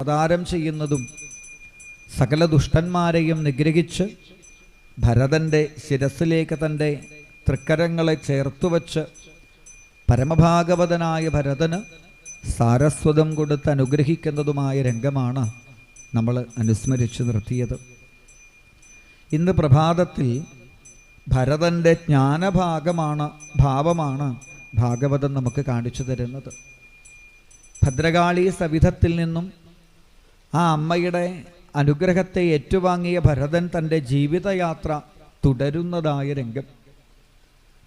അവതാരം ചെയ്യുന്നതും സകല ദുഷ്ടന്മാരെയും നിഗ്രഹിച്ച് ഭരതൻ്റെ ശിരസിലേക്ക് തൻ്റെ തൃക്കരങ്ങളെ ചേർത്തുവച്ച് പരമഭാഗവതനായ ഭരതന് സാരസ്വതം കൊടുത്ത് അനുഗ്രഹിക്കുന്നതുമായ രംഗമാണ് നമ്മൾ അനുസ്മരിച്ചു നിർത്തിയത്. ഇന്ന് പ്രഭാതത്തിൽ ഭരതൻ്റെ ഭാവമാണ് ഭാഗവതം നമുക്ക് കാണിച്ചു തരുന്നത്. ഭദ്രകാളി സവിധത്തിൽ നിന്നും ആ അമ്മയുടെ അനുഗ്രഹത്തെ ഏറ്റുവാങ്ങിയ ഭരതൻ തൻ്റെ ജീവിതയാത്ര തുടരുന്നതായ രംഗം.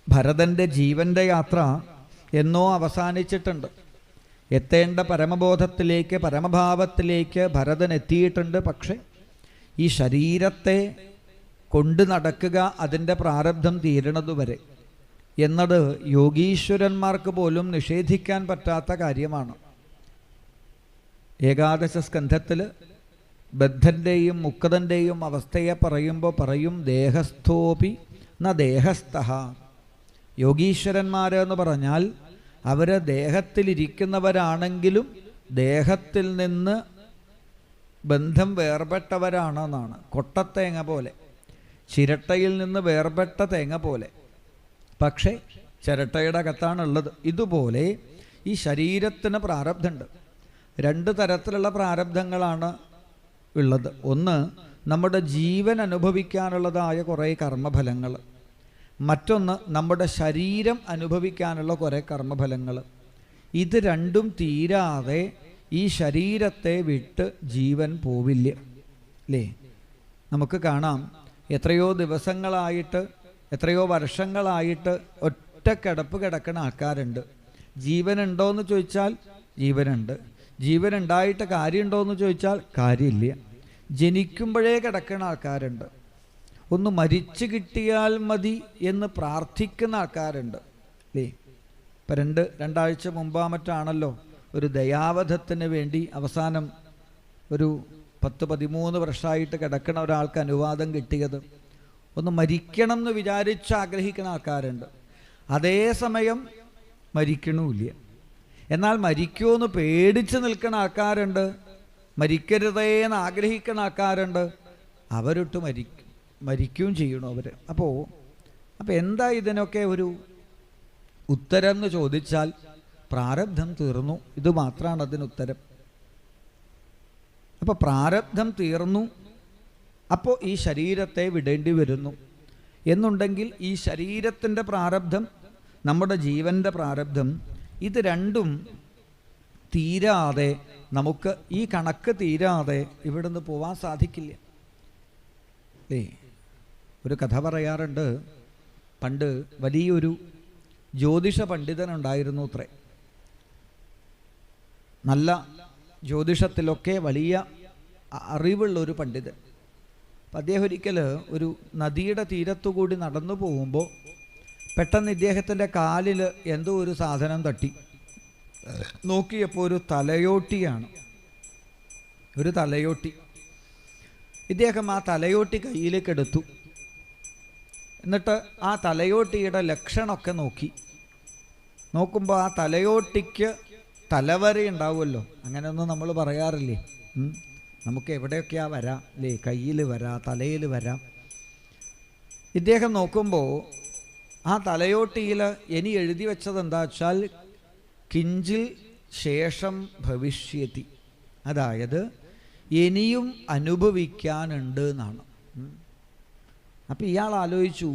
ഭരതൻ്റെ ജീവൻ്റെ യാത്ര എന്നോ അവസാനിച്ചിട്ടുണ്ട്. എത്തേണ്ട പരമബോധത്തിലേക്ക്, പരമഭാവത്തിലേക്ക് ഭരതൻ എത്തിയിട്ടുണ്ട്. പക്ഷെ ഈ ശരീരത്തെ കൊണ്ടു നടക്കുക, അതിൻ്റെ പ്രാരബ്ധം തീരണതുവരെ എന്നത് യോഗീശ്വരന്മാർക്ക് പോലും നിഷേധിക്കാൻ പറ്റാത്ത കാര്യമാണ്. ഏകാദശ സ്കന്ധത്തിൽ ബദ്ധൻ്റെയും മുക്തൻ്റെയും അവസ്ഥയെ പറയുമ്പോൾ പറയും ദേഹസ്ഥോപി ന ദേഹസ്ഥഃ. യോഗീശ്വരന്മാരെന്ന് പറഞ്ഞാൽ അവർ ദേഹത്തിലിരിക്കുന്നവരാണെങ്കിലും ദേഹത്തിൽ നിന്ന് ബന്ധം വേർപെട്ടവരാണെന്നാണ്. കൊട്ടത്തേങ്ങ പോലെ, ചിരട്ടയിൽ നിന്ന് വേർപെട്ട തേങ്ങ പോലെ, പക്ഷേ ചിരട്ടയുടെ അകത്താണുള്ളത്. ഇതുപോലെ ഈ ശരീരത്തിന് പ്രാരബ്ധമുണ്ട്. രണ്ട് തരത്തിലുള്ള പ്രാരബ്ധങ്ങളാണ് ഉള്ളത്. ഒന്ന്, നമ്മുടെ ജീവൻ അനുഭവിക്കാനുള്ളതായ കുറേ കർമ്മഫലങ്ങൾ. മറ്റൊന്ന്, നമ്മുടെ ശരീരം അനുഭവിക്കാനുള്ള കുറേ കർമ്മഫലങ്ങൾ. ഇത് രണ്ടും തീരാതെ ഈ ശരീരത്തെ വിട്ട് ജീവൻ പോവില്ല, അല്ലേ? നമുക്ക് കാണാം, എത്രയോ ദിവസങ്ങളായിട്ട്, എത്രയോ വർഷങ്ങളായിട്ട് ഒറ്റ കിടപ്പ് കിടക്കുന്ന ആൾക്കാരുണ്ട്. ജീവനുണ്ടോയെന്ന് ചോദിച്ചാൽ ജീവനുണ്ട്. ജീവനുണ്ടായിട്ട് കാര്യമുണ്ടോയെന്ന് ചോദിച്ചാൽ കാര്യമില്ല. ജനിക്കുമ്പോഴേ കിടക്കുന്ന ആൾക്കാരുണ്ട്. ഒന്ന് മരിച്ചു കിട്ടിയാൽ മതി എന്ന് പ്രാർത്ഥിക്കുന്ന ആൾക്കാരുണ്ട്, അല്ലേ? ഇപ്പം രണ്ടാഴ്ച മുമ്പാമറ്റാണല്ലോ ഒരു ദയാവധത്തിന് വേണ്ടി അവസാനം ഒരു 10-13 വർഷമായിട്ട് കിടക്കുന്ന ഒരാൾക്ക് അനുവാദം കിട്ടിയത്. ഒന്ന് മരിക്കണം എന്ന് വിചാരിച്ച് ആഗ്രഹിക്കുന്ന ആൾക്കാരുണ്ട്. അതേസമയം മരിക്കണമില്ല. എന്നാൽ മരിക്കുമെന്ന് പേടിച്ച് നിൽക്കുന്ന ആൾക്കാരുണ്ട്. മരിക്കരുതേന്ന് ആഗ്രഹിക്കുന്ന ആൾക്കാരുണ്ട്. അവരൊട്ട് മരിക്കുകയും ചെയ്യണു അവർ. അപ്പോൾ എന്താ ഇതിനൊക്കെ ഒരു ഉത്തരം എന്ന് ചോദിച്ചാൽ പ്രാരബ്ധം തീർന്നു. ഇത് മാത്രമാണ് അതിനുത്തരം. അപ്പോൾ പ്രാരബ്ധം തീർന്നു, അപ്പോൾ ഈ ശരീരത്തെ വിടേണ്ടി വരുന്നു എന്നുണ്ടെങ്കിൽ ഈ ശരീരത്തിൻ്റെ പ്രാരബ്ധം, നമ്മുടെ ജീവൻ്റെ പ്രാരബ്ധം, ഇത് രണ്ടും തീരാതെ, നമുക്ക് ഈ കണക്ക് തീരാതെ ഇവിടുന്ന് പോവാൻ സാധിക്കില്ല, അല്ലേ? ഒരു കഥ പറയാറുണ്ട്. പണ്ട് വലിയൊരു ജ്യോതിഷ പണ്ഡിതനുണ്ടായിരുന്നു അത്രേ. നല്ല ജ്യോതിഷത്തിലൊക്കെ വലിയ അറിവുള്ളൊരു പണ്ഡിതൻ. അപ്പം അദ്ദേഹം ഒരിക്കൽ ഒരു നദിയുടെ തീരത്തുകൂടി നടന്നു പോകുമ്പോൾ പെട്ടെന്ന് ഇദ്ദേഹത്തിൻ്റെ കാലിൽ എന്തോ ഒരു സാധനം തട്ടി. നോക്കിയപ്പോൾ ഒരു തലയോട്ടിയാണ്, ഒരു തലയോട്ടി. ഇദ്ദേഹം ആ തലയോട്ടി കയ്യിലേക്ക് എടുത്തു. എന്നിട്ട് ആ തലയോട്ടിയുടെ ലക്ഷണമൊക്കെ നോക്കുമ്പോൾ ആ തലയോട്ടിക്ക് തലവര ഉണ്ടാവുമല്ലോ. അങ്ങനെയൊന്നും നമ്മൾ പറയാറില്ലേ? നമുക്ക് എവിടെയൊക്കെയാ വരാം, അല്ലേ? കയ്യിൽ വരാം, തലയിൽ വരാം. ഇദ്ദേഹം നോക്കുമ്പോൾ ആ തലയോട്ടിയിൽ ഇനി എഴുതി വെച്ചത് എന്താ വെച്ചാൽ കിഞ്ചിൽ ശേഷം ഭവിഷ്യതി, അതായത് ഇനിയും അനുഭവിക്കാനുണ്ട് എന്നാണ്. അപ്പം ഇയാൾ ആലോചിച്ചു,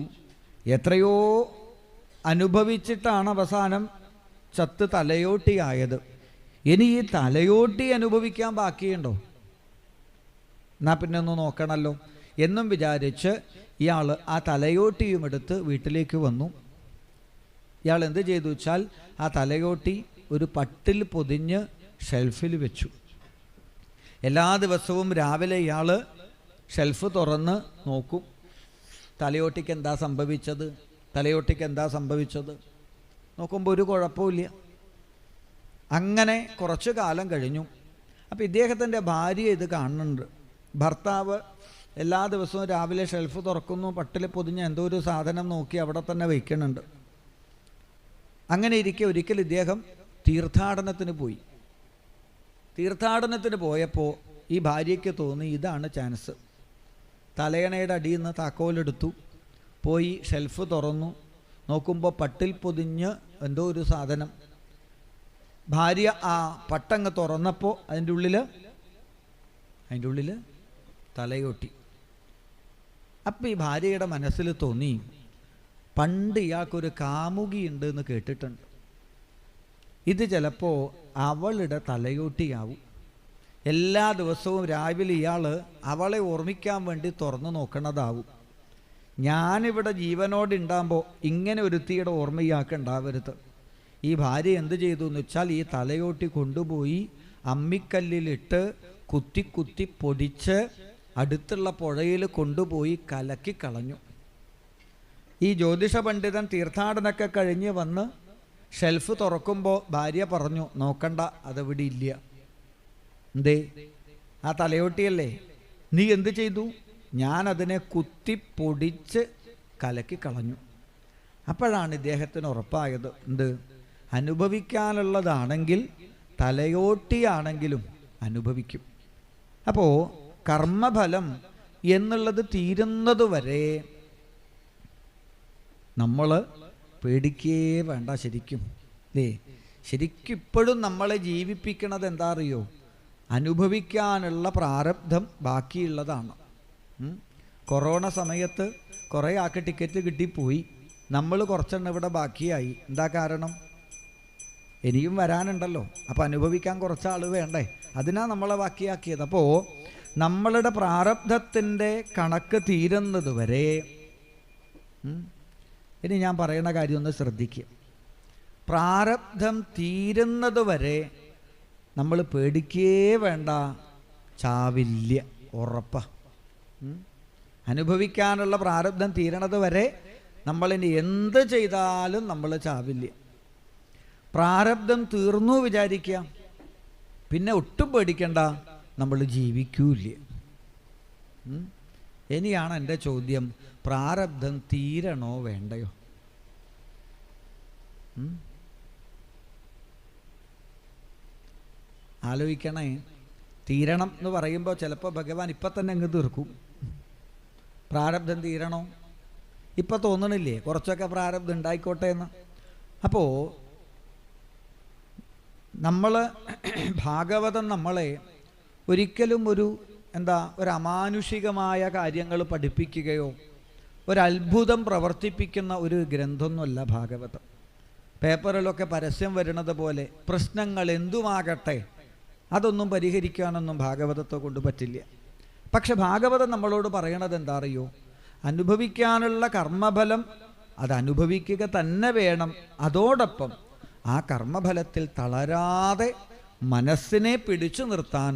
എത്രയോ അനുഭവിച്ചിട്ടാണ് അവസാനം ചത്ത് തലയോട്ടിയായത്. ഇനി ഈ തലയോട്ടി അനുഭവിക്കാൻ ബാക്കിയുണ്ടോ? എന്നാൽ പിന്നെ ഒന്ന് നോക്കണമല്ലോ എന്നും വിചാരിച്ച് ഇയാൾ ആ തലയോട്ടിയും എടുത്ത് വീട്ടിലേക്ക് വന്നു. ഇയാൾ എന്ത് ചെയ്തു വെച്ചാൽ ആ തലയോട്ടി ഒരു പട്ടിൽ പൊതിഞ്ഞ് ഷെൽഫിൽ വെച്ചു. എല്ലാ ദിവസവും രാവിലെ ഇയാൾ ഷെൽഫ് തുറന്ന് നോക്കും, തലയോട്ടിക്ക് എന്താ സംഭവിച്ചത്. നോക്കുമ്പോൾ ഒരു കുഴപ്പമില്ല. അങ്ങനെ കുറച്ചു കാലം കഴിഞ്ഞു. അപ്പം ഇദ്ദേഹത്തിൻ്റെ ഭാര്യ ഇത് കാണുന്നുണ്ട്. ഭർത്താവ് എല്ലാ ദിവസവും രാവിലെ ഷെൽഫ് തുറക്കുന്നു, പട്ടിൽ പൊതിഞ്ഞ് എന്തോ ഒരു സാധനം നോക്കി അവിടെ തന്നെ വയ്ക്കുന്നുണ്ട്. അങ്ങനെ ഇരിക്കെ ഒരിക്കൽ ഇദ്ദേഹം തീർത്ഥാടനത്തിന് പോയി. തീർത്ഥാടനത്തിന് പോയപ്പോൾ ഈ ഭാര്യയ്ക്ക് തോന്നി ഇതാണ് ചാൻസ്. തലയണയുടെ അടിയിൽ നിന്ന് താക്കോലെടുത്തു, പോയി ഷെൽഫ് തുറന്നു, നോക്കുമ്പോൾ പട്ടിൽ പൊതിഞ്ഞ് എന്തോ ഒരു സാധനം. ഭാര്യ ആ പട്ടങ്ങ് തുറന്നപ്പോൾ അതിൻ്റെ ഉള്ളിൽ തലയോട്ടി. അപ്പം ഈ ഭാര്യയുടെ മനസ്സിൽ തോന്നി, പണ്ട് ഇയാൾക്കൊരു കാമുകിയുണ്ട് എന്ന് കേട്ടിട്ടുണ്ട്, ഇത് ചിലപ്പോൾ അവളുടെ തലയോട്ടിയാവും. എല്ലാ ദിവസവും രാവിലെ ഇയാൾ അവളെ ഓർമ്മിക്കാൻ വേണ്ടി തുറന്നു നോക്കണതാവും. ഞാനിവിടെ ജീവനോടെ ഉണ്ടാകുമ്പോൾ ഇങ്ങനെ ഒരുത്തിയുടെ ഓർമ്മ ഇയാൾക്ക് ഉണ്ടാവരുത്. ഈ ഭാര്യ എന്ത് ചെയ്തു എന്ന് വെച്ചാൽ ഈ തലയോട്ടി കൊണ്ടുപോയി അമ്മിക്കല്ലിലിട്ട് കുത്തി കുത്തി പൊടിച്ച് അടുത്തുള്ള പുഴയിൽ കൊണ്ടുപോയി കലക്കി കളഞ്ഞു. ഈ ജ്യോതിഷ പണ്ഡിതൻ തീർത്ഥാടനമൊക്കെ കഴിഞ്ഞ് വന്ന് ഷെൽഫ് തുറക്കുമ്പോൾ ഭാര്യ പറഞ്ഞു, നോക്കണ്ട, അതവിടെ ഇല്ല. എന്തേ? ആ തലയോട്ടിയല്ലേ. നീ എന്ത് ചെയ്തു? ഞാനതിനെ കുത്തി പൊടിച്ച് കലക്കി കളഞ്ഞു. അപ്പോഴാണ് ഇദ്ദേഹത്തിന് ഉറപ്പായത്, എന്ത്? അനുഭവിക്കാനുള്ളതാണെങ്കിൽ തലയോട്ടിയാണെങ്കിലും അനുഭവിക്കും. അപ്പോൾ കർമ്മഫലം എന്നുള്ളത് തീരുന്നത് വരെ നമ്മൾ പേടിക്കേ വേണ്ട. ശരിക്കും അല്ലേ? ശരിക്കും ഇപ്പോഴും നമ്മളെ ജീവിപ്പിക്കണത് എന്താ അറിയോ? അനുഭവിക്കാനുള്ള പ്രാരബ്ധം ബാക്കിയുള്ളതാണ്. കൊറോണ സമയത്ത് കുറേ ആൾക്ക് ടിക്കറ്റ് കിട്ടിപ്പോയി, നമ്മൾ കുറച്ചെണ്ണം ഇവിടെ ബാക്കിയായി. എന്താ കാരണം? ഇനിയും വരാനുണ്ടല്ലോ, അപ്പം അനുഭവിക്കാൻ കുറച്ചാൾ വേണ്ടേ? അതിനാ നമ്മളെ ബാക്കിയാക്കിയത്. അപ്പോൾ നമ്മളുടെ പ്രാരബ്ധത്തിൻ്റെ കണക്ക് തീരുന്നത് വരെ, ഇനി ഞാൻ പറയുന്ന കാര്യം ഒന്ന് ശ്രദ്ധിക്കുക, പ്രാരബ്ധം തീരുന്നത് വരെ നമ്മൾ പേടിക്കേ വേണ്ട, ചാവില്ല, ഉറപ്പാ. അനുഭവിക്കാനുള്ള പ്രാരബ്ധം തീരണത് വരെ നമ്മളിനി എന്ത് ചെയ്താലും നമ്മൾ ചാവില്ല. പ്രാരബ്ധം തീർന്നു വിചാരിക്കുക, പിന്നെ ഒട്ടും പേടിക്കണ്ട, നമ്മൾ ജീവിക്കൂല്ല. ഇനിയാണ് എൻ്റെ ചോദ്യം, പ്രാരബ്ധം തീരണോ വേണ്ടയോ? ആലോചിക്കണേ. തീരണം എന്ന് പറയുമ്പോൾ ചിലപ്പോൾ ഭഗവാൻ ഇപ്പം തന്നെ അങ്ങ് തീർക്കും. പ്രാരബ്ധം തീരണോ? ഇപ്പം തോന്നണില്ലേ കുറച്ചൊക്കെ പ്രാരബ്ധം ഉണ്ടായിക്കോട്ടെ എന്ന്? അപ്പോൾ നമ്മൾ ഭാഗവതം നമ്മളെ ഒരിക്കലും ഒരു അമാനുഷികമായ കാര്യങ്ങൾ പഠിപ്പിക്കുകയോ ഒരത്ഭുതം പ്രവർത്തിപ്പിക്കുന്ന ഒരു ഗ്രന്ഥമൊന്നുമല്ല ഭാഗവതം. പേപ്പറിലൊക്കെ പരസ്യം വരുന്നത് പോലെ പ്രശ്നങ്ങൾ എന്തുമാകട്ടെ അതൊന്നും പരിഹരിക്കാനൊന്നും ഭാഗവതത്തെ കൊണ്ട് പറ്റില്ല. പക്ഷെ ഭാഗവതം നമ്മളോട് പറയണത് എന്താ അറിയോ? അനുഭവിക്കാനുള്ള കർമ്മഫലം അത് അനുഭവിക്കുക തന്നെ വേണം. അതോടൊപ്പം ആ കർമ്മഫലത്തിൽ തളരാതെ മനസ്സിനെ പിടിച്ചു നിർത്താൻ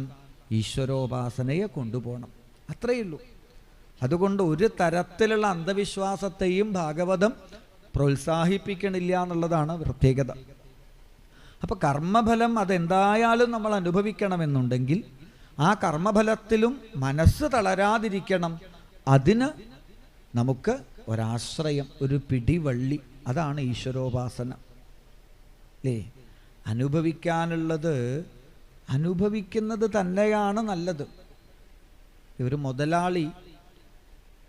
ഈശ്വരോപാസനയെ കൊണ്ടുപോകണം. അത്രയേ ഉള്ളൂ. അതുകൊണ്ട് ഒരു തരത്തിലുള്ള അന്ധവിശ്വാസത്തെയും ഭാഗവതം പ്രോത്സാഹിപ്പിക്കണില്ല എന്നുള്ളതാണ് പ്രത്യേകത. അപ്പോൾ കർമ്മഫലം അതെന്തായാലും നമ്മൾ അനുഭവിക്കണമെന്നുണ്ടെങ്കിൽ ആ കർമ്മഫലത്തിലും മനസ്സ് തളരാതിരിക്കണം. അതിന് നമുക്ക് ഒരാശ്രയം, ഒരു പിടിവള്ളി, അതാണ് ഈശ്വരോപാസന. അല്ലേ? അനുഭവിക്കാനുള്ളത് അനുഭവിക്കുന്നത് തന്നെയാണ് നല്ലത്. ഒരു മുതലാളി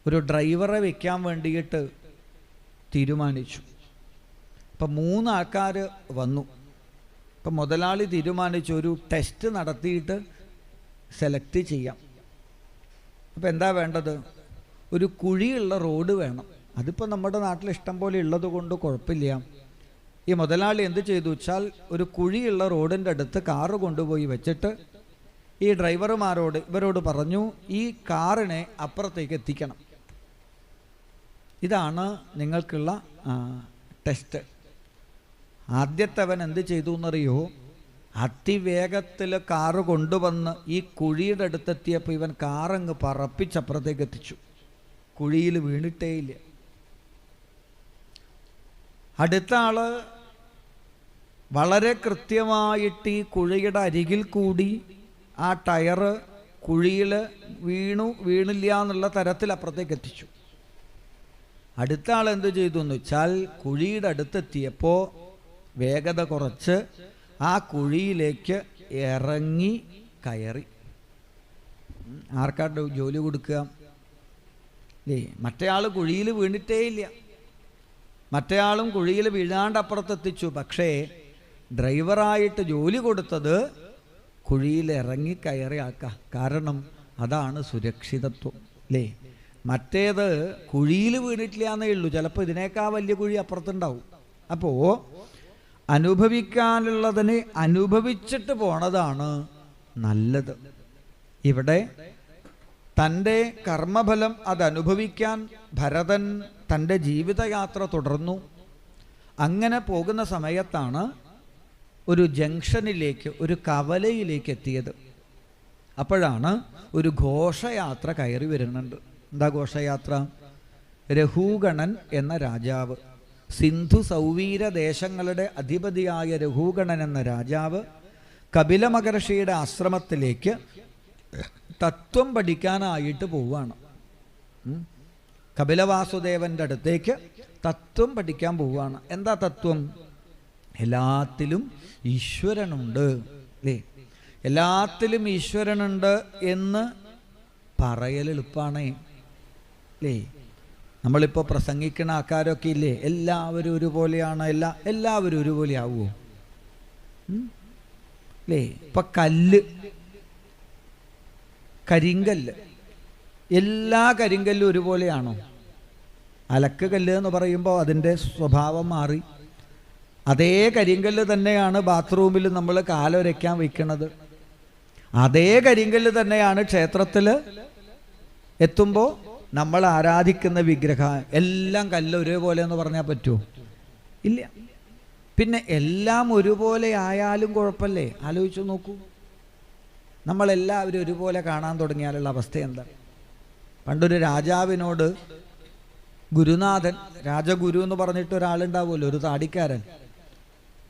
ഒരു ഡ്രൈവറെ വെക്കാൻ വേണ്ടിയിട്ട് തീരുമാനിച്ചു. അപ്പം 3 ആൾക്കാർ വന്നു. അപ്പം മുതലാളി തീരുമാനിച്ചു ഒരു ടെസ്റ്റ് നടത്തിയിട്ട് സെലക്ട് ചെയ്യാം. അപ്പം എന്താ വേണ്ടത്? ഒരു കുഴിയുള്ള റോഡ് വേണം. അതിപ്പോൾ നമ്മുടെ നാട്ടിൽ ഇഷ്ടം പോലെ ഉള്ളത് കൊണ്ട് കുഴപ്പമില്ല. ഈ മുതലാളി എന്ത് ചെയ്തു വെച്ചാൽ ഒരു കുഴിയുള്ള റോഡിൻ്റെ അടുത്ത് കാറ് കൊണ്ടുപോയി വെച്ചിട്ട് ഈ ഡ്രൈവർമാരോട് ഇവരോട് പറഞ്ഞു, ഈ കാറിനെ അപ്പുറത്തേക്ക് എത്തിക്കണം. ഇതാണ് നിങ്ങൾക്കുള്ള ടെസ്റ്റ്. ആദ്യത്തവൻ എന്ത് ചെയ്തു എന്നറിയോ? അതിവേഗത്തിൽ കാറ് കൊണ്ടുവന്ന് ഈ കുഴിയുടെ അടുത്തെത്തിയപ്പോൾ ഇവൻ കാറങ്ങ് പറപ്പിച്ചപ്പുറത്തേക്ക് എത്തിച്ചു. കുഴിയിൽ വീണിട്ടേയില്ല. അടുത്ത ആള് വളരെ കൃത്യമായിട്ട് ഈ കുഴിയുടെ അരികിൽ കൂടി ആ ടയറ് കുഴിയിൽ വീണില്ല എന്നുള്ള തരത്തിൽ അപ്പുറത്തേക്ക് എത്തിച്ചു. അടുത്ത ആൾ എന്ത് ചെയ്തു എന്ന് വെച്ചാൽ കുഴിയുടെ അടുത്തെത്തിയപ്പോൾ വേഗത കുറച്ച് ആ കുഴിയിലേക്ക് ഇറങ്ങി കയറി. ആർക്കാ ജോലി കൊടുക്കുക? അല്ലേ? മറ്റേയാൾ കുഴിയിൽ വീണിട്ടേ ഇല്ല, മറ്റേയാളും കുഴിയിൽ വീഴാണ്ട് അപ്പുറത്തെത്തിച്ചു. പക്ഷേ ഡ്രൈവറായിട്ട് ജോലി കൊടുത്തത് കുഴിയിൽ ഇറങ്ങി കയറി ആക്കാം. കാരണം അതാണ് സുരക്ഷിതത്വം. അല്ലേ? മറ്റേത് കുഴിയിൽ വീണിട്ടില്ല എന്നേ ഉള്ളൂ, ചിലപ്പോൾ ഇതിനേക്കാൾ വലിയ കുഴി അപ്പുറത്തുണ്ടാവും. അപ്പോൾ അനുഭവിക്കാനുള്ളതിനെ അനുഭവിച്ചിട്ട് പോണതാണ് നല്ലത്. ഇവിടെ തൻ്റെ കർമ്മഫലം അതനുഭവിക്കാൻ ഭരതൻ തൻ്റെ ജീവിതയാത്ര തുടർന്നു. അങ്ങനെ പോകുന്ന സമയത്താണ് ഒരു ജംഗ്ഷനിലേക്ക്, ഒരു കവലയിലേക്ക് എത്തിയത്. അപ്പോഴാണ് ഒരു ഘോഷയാത്ര കയറി വരുന്നുണ്ട്. എന്താ ഘോഷയാത്ര? രഘൂഗണൻ എന്ന രാജാവ്, സിന്ധു സൗവീര ദേശങ്ങളുടെ അധിപതിയായ രഘൂഗണൻ എന്ന രാജാവ് കപില മഹർഷിയുടെ ആശ്രമത്തിലേക്ക് തത്വം പഠിക്കാനായിട്ട് പോവുകയാണ്. കപിലവാസുദേവൻ്റെ അടുത്തേക്ക് തത്വം പഠിക്കാൻ പോവുകയാണ്. എന്താ തത്വം? എല്ലാത്തിലും ഈശ്വരനുണ്ട്, അല്ലേ? എല്ലാത്തിലും ഈശ്വരനുണ്ട് എന്ന് പറയൽ എളുപ്പമാണേ, അല്ലേ? നമ്മളിപ്പോൾ പ്രസംഗിക്കുന്ന ആൾക്കാരൊക്കെ ഇല്ലേ, എല്ലാവരും ഒരുപോലെയാണ്, എല്ലാവരും ഒരുപോലെ ആവുമോ? അല്ലേ? ഇപ്പം കരിങ്കല്ല്, എല്ലാ കരിങ്കല്ലും ഒരുപോലെയാണോ? അലക്ക് കല്ല് എന്ന് പറയുമ്പോൾ അതിൻ്റെ സ്വഭാവം മാറി. അതേ കരിങ്കല്ല് തന്നെയാണ് ബാത്റൂമിൽ നമ്മൾ കാലൊരയ്ക്കാൻ വയ്ക്കുന്നത്. അതേ കരിങ്കല്ല് തന്നെയാണ് ക്ഷേത്രത്തിൽ എത്തുമ്പോൾ നമ്മൾ ആരാധിക്കുന്ന വിഗ്രഹം. എല്ലാം കല്ല് ഒരേപോലെ എന്ന് പറഞ്ഞാൽ പറ്റുമോ? ഇല്ല. പിന്നെ എല്ലാം ഒരുപോലെ ആയാലും കുഴപ്പമില്ലേ? ആലോചിച്ച് നോക്കൂ. നമ്മളെല്ലാവരും ഒരുപോലെ കാണാൻ തുടങ്ങിയാലുള്ള അവസ്ഥ എന്താ? പണ്ടൊരു രാജാവിനോട് ഗുരുനാഥൻ, രാജഗുരു എന്ന് പറഞ്ഞിട്ട് ഒരാളുണ്ടാവുമല്ലോ, ഒരു താടിക്കാരൻ.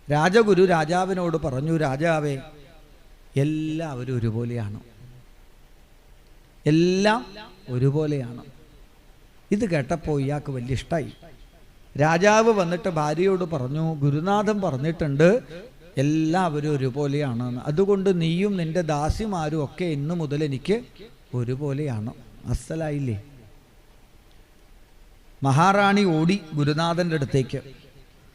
രാജഗുരു രാജാവിനോട് പറഞ്ഞു, രാജാവേ, എല്ലാവരും ഒരുപോലെയാണ്, എല്ലാം ഒരുപോലെയാണ്. ഇത് കേട്ടപ്പോൾ ഇയാൾക്ക് വലിയ ഇഷ്ടമായി. രാജാവ് വന്നിട്ട് ഭാര്യയോട് പറഞ്ഞു, ഗുരുനാഥൻ പറഞ്ഞിട്ടുണ്ട് എല്ലാവരും ഒരുപോലെയാണെന്ന്, അതുകൊണ്ട് നീയും നിന്റെ ദാസിമാരും ഒക്കെ ഇന്നു മുതൽ എനിക്ക് ഒരുപോലെയാണ്. അസ്സലായില്ലേ? മഹാറാണി ഓടി ഗുരുനാഥൻ്റെ അടുത്തേക്ക്.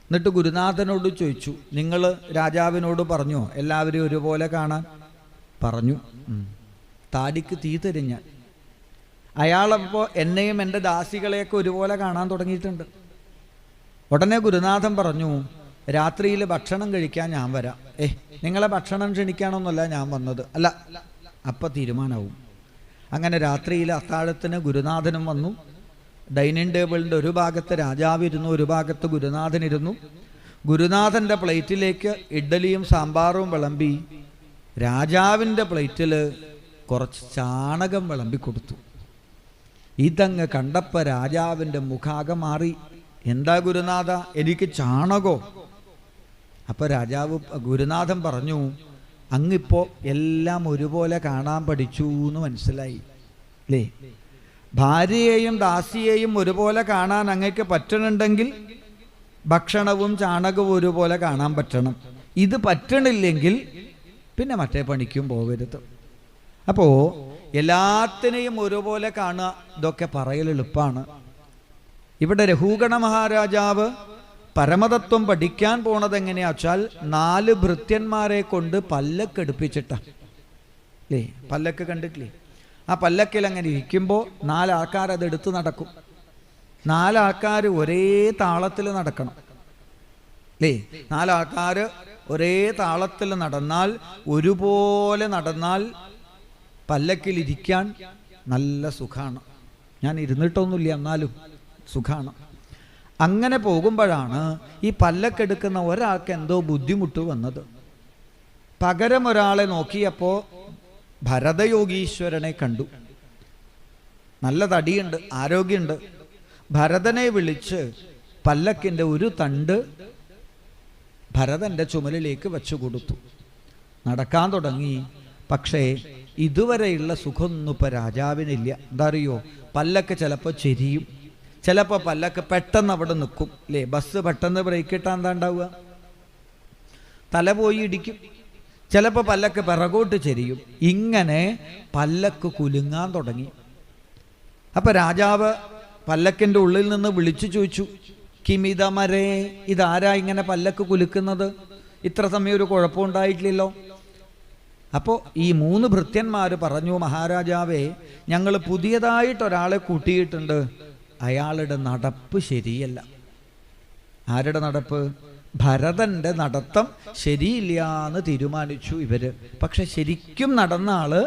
എന്നിട്ട് ഗുരുനാഥനോട് ചോദിച്ചു, നിങ്ങൾ രാജാവിനോട് പറഞ്ഞോ എല്ലാവരും ഒരുപോലെ കാണാൻ? പറഞ്ഞു. താടിക്ക് തീ തെരിഞ്ഞ അയാളപ്പോൾ എന്നെയും എൻ്റെ ദാസികളെയൊക്കെ ഒരുപോലെ കാണാൻ തുടങ്ങിയിട്ടുണ്ട്. ഉടനെ ഗുരുനാഥൻ പറഞ്ഞു, രാത്രിയിൽ ഭക്ഷണം കഴിക്കാൻ ഞാൻ വരാം. നിങ്ങളെ ഭക്ഷണം ക്ഷണിക്കാനൊന്നുമല്ല ഞാൻ വന്നത്. അല്ല, അപ്പം തീരുമാനമാവും. അങ്ങനെ രാത്രിയിൽ അത്താഴത്തിന് ഗുരുനാഥനും വന്നു. ഡൈനിങ് ടേബിളിൻ്റെ ഒരു ഭാഗത്ത് രാജാവിരുന്നു, ഒരു ഭാഗത്ത് ഗുരുനാഥനിരുന്നു. ഗുരുനാഥൻ്റെ പ്ലേറ്റിലേക്ക് ഇഡ്ഡലിയും സാമ്പാറും വിളമ്പി രാജാവിൻ്റെ പ്ലേറ്റിൽ കുറച്ച് ചാണകം വിളമ്പി കൊടുത്തു. ഇതങ്ങ് കണ്ടപ്പോൾ രാജാവിൻ്റെ മുഖാകെ മാറി. എന്താ ഗുരുനാഥ, എനിക്ക് ചാണകോ? അപ്പോൾ ഗുരുനാഥൻ പറഞ്ഞു, അങ്ങിപ്പോൾ എല്ലാം ഒരുപോലെ കാണാൻ പഠിച്ചു എന്ന് മനസ്സിലായി, അല്ലേ? ഭാര്യയെയും ദാസിയെയും ഒരുപോലെ കാണാൻ അങ്ങക്ക് പറ്റണുണ്ടെങ്കിൽ ഭക്ഷണവും ചാണകവും ഒരുപോലെ കാണാൻ പറ്റണം. ഇത് പറ്റണില്ലെങ്കിൽ പിന്നെ മറ്റേ പണിക്കും പോകരുത്. അപ്പോൾ എല്ലാത്തിനെയും ഒരുപോലെ കാണുക, ഇതൊക്കെ പറയൽ എളുപ്പമാണ്. ഇവിടെ രഘൂഗണ മഹാരാജാവ് പരമതത്വം പഠിക്കാൻ പോണത് എങ്ങനെയാ വെച്ചാൽ 4 ഭൃത്യന്മാരെ കൊണ്ട് പല്ലക്കെടുപ്പിച്ചിട്ടാ, അല്ലേ? പല്ലക്ക് കണ്ടിട്ടില്ലേ? ആ പല്ലക്കിൽ അങ്ങനെ ഇരിക്കുമ്പോൾ 4 ആൾക്കാർ അതെടുത്ത് നടക്കും. 4 ആൾക്കാർ ഒരേ താളത്തിൽ നടക്കണം, അല്ലേ? 4 ആൾക്കാർ ഒരേ താളത്തിൽ നടന്നാൽ, ഒരുപോലെ നടന്നാൽ പല്ലക്കിലിരിക്കാൻ നല്ല സുഖമാണ്. ഞാൻ ഇരുന്നിട്ടൊന്നുമില്ല, എന്നാലും സുഖമാണ്. അങ്ങനെ പോകുമ്പോഴാണ് ഈ പല്ലക്കെടുക്കുന്ന ഒരാൾക്ക് എന്തോ ബുദ്ധിമുട്ട് വന്നത്. പകരം ഒരാളെ നോക്കിയപ്പോൾ ഭരതയോഗീശ്വരനെ കണ്ടു. നല്ല തടിയുണ്ട്, ആരോഗ്യമുണ്ട്. ഭരതനെ വിളിച്ച് പല്ലക്കിൻ്റെ ഒരു തണ്ട് ഭരതൻ്റെ ചുമലിലേക്ക് വെച്ചു കൊടുത്തു. നടക്കാൻ തുടങ്ങി. പക്ഷേ ഇതുവരെയുള്ള സുഖമൊന്നും ഇപ്പം രാജാവിനില്ല. എന്താ അറിയോ? പല്ലക്ക് ചിലപ്പോൾ ചെരിയും, ചിലപ്പോൾ പല്ലക്ക് പെട്ടെന്ന് അവിടെ നിൽക്കും, അല്ലേ? ബസ് പെട്ടെന്ന് ബ്രേക്ക് ഇട്ടാൽ എന്താ ഉണ്ടാവുക? തല പോയി ഇടിക്കും. ചിലപ്പോൾ പല്ലക്ക് പിറകോട്ട് ചെരിയും. ഇങ്ങനെ പല്ലക്ക് കുലുങ്ങാൻ തുടങ്ങി. അപ്പം രാജാവ് പല്ലക്കിൻ്റെ ഉള്ളിൽ നിന്ന് വിളിച്ചു ചോദിച്ചു, കിമിതമരേ, ഇതാരാ ഇങ്ങനെ പല്ലക്ക് കുലുക്കുന്നത്? ഇത്ര സമയം ഒരു കുഴപ്പമുണ്ടായിട്ടില്ലല്ലോ. അപ്പോൾ ഈ 3 ഭൃത്യന്മാർ പറഞ്ഞു, മഹാരാജാവേ, ഞങ്ങൾ പുതിയതായിട്ടൊരാളെ കൂട്ടിയിട്ടുണ്ട്. അയാളുടെ നടപ്പ് ശരിയല്ല. ആരുടെ നടപ്പ്? ഭരതൻ്റെ നടത്തം ശരിയില്ല എന്ന് തീരുമാനിച്ചു ഇവര്. പക്ഷെ ശരിക്കും നടന്ന ആള്